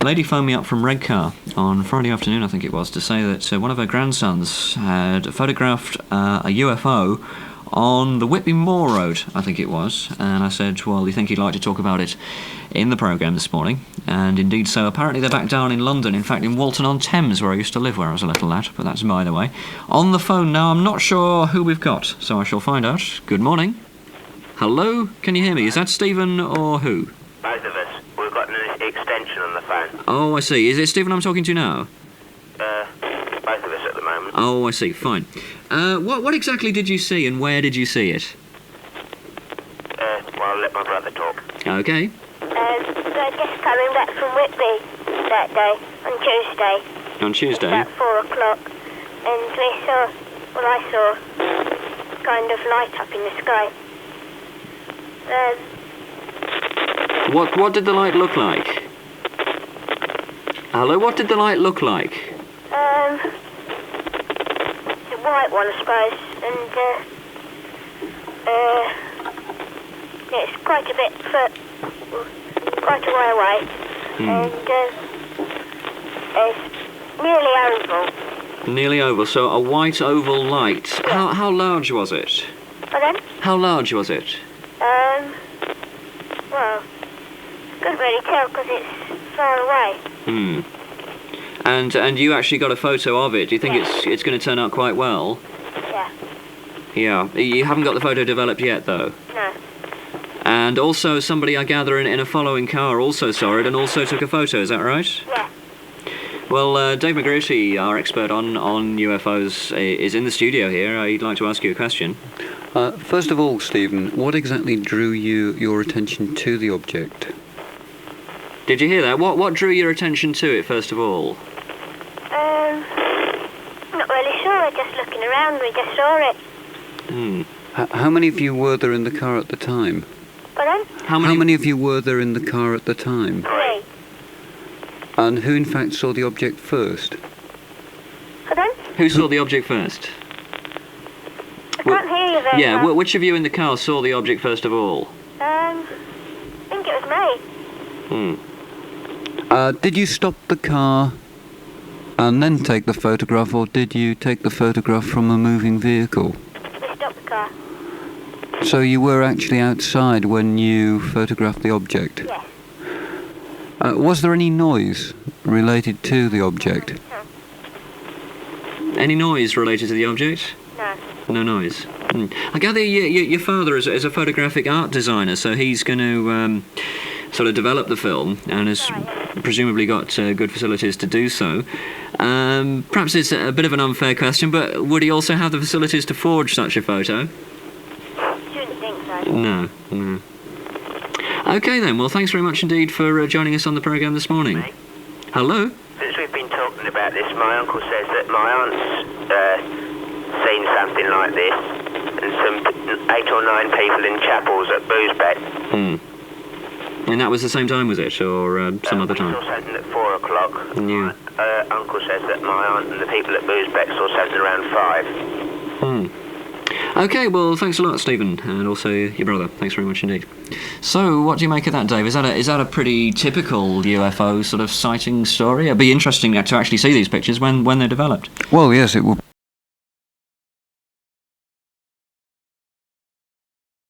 lady phoned me up from Redcar on Friday afternoon, I think it was, to say that one of her grandsons had photographed a UFO on the Whitby Moor Road, I think it was. And I said, well, do you think he'd like to talk about it in the programme this morning? And indeed so. Apparently they're back down in London, in fact in Walton-on-Thames, where I used to live where I was a little lad, but that's by the way. On the phone now, I'm not sure who we've got, so I shall find out. Good morning. Hello, can you hear me? Is that Stephen or who? Both of us. We've got an extension on the phone. Oh, I see. Is it Stephen I'm talking to now? Both of us at the moment. Oh, I see. Fine. What exactly did you see and where did you see it? Well, I'll let my brother talk. Okay. So I just coming back from Whitby that day, on Tuesday. On Tuesday? About 4 o'clock. And we saw, well, I saw, kind of light up in the sky. What did the light look like? Hello, what did the light look like? The white one, I suppose, and it's quite a bit, quite a way away, and it's nearly oval. Nearly oval, so a white oval light. Yeah. How large was it? Pardon? How large was it? Well, couldn't really tell because it's far away. And you actually got a photo of it. Do you think it's going to turn out quite well? Yeah. Yeah. You haven't got the photo developed yet, though? No. And also somebody, I gather, in a following car also saw it and also took a photo, is that right? Yeah. Well, Dave McGreety, our expert on UFOs, is in the studio here. He'd like to ask you a question. First of all, Stephen, what exactly drew your attention to the object? Did you hear that? What drew your attention to it, first of all? Not really sure. Just looking around, we just saw it. How many of you were there in the car at the time? Pardon? How How many of you were there in the car at the time? 3. And who in fact saw the object first? Pardon? Who saw the object first? I can't hear you very Yeah, well. which of you in the car saw the object first of all? I think it was me. Did you stop the car and then take the photograph, or did you take the photograph from a moving vehicle? We stopped the car. So you were actually outside when you photographed the object? Yes. Was there any noise related to the object? No. Any noise related to the object? No. No noise. I gather your father is a photographic art designer, so he's going to sort of develop the film and has presumably got good facilities to do so. Perhaps it's a bit of an unfair question, but would he also have the facilities to forge such a photo? Shouldn't think so. No. Okay then, well thanks very much indeed for joining us on the programme this morning. Hello? Since we've been talking about this, my uncle says that my aunt's seen something like this, and some 8 or 9 people in chapels at Boosbeck. And that was the same time, was it, or some other time? We saw something at 4 o'clock. Yeah. Uncle says that my aunt and the people at Boosbeck saw something around 5. Okay, well, thanks a lot, Stephen, and also your brother. Thanks very much indeed. So, what do you make of that, Dave? Is that a pretty typical UFO sort of sighting story? It'd be interesting to actually see these pictures when they're developed. Well, yes, it would.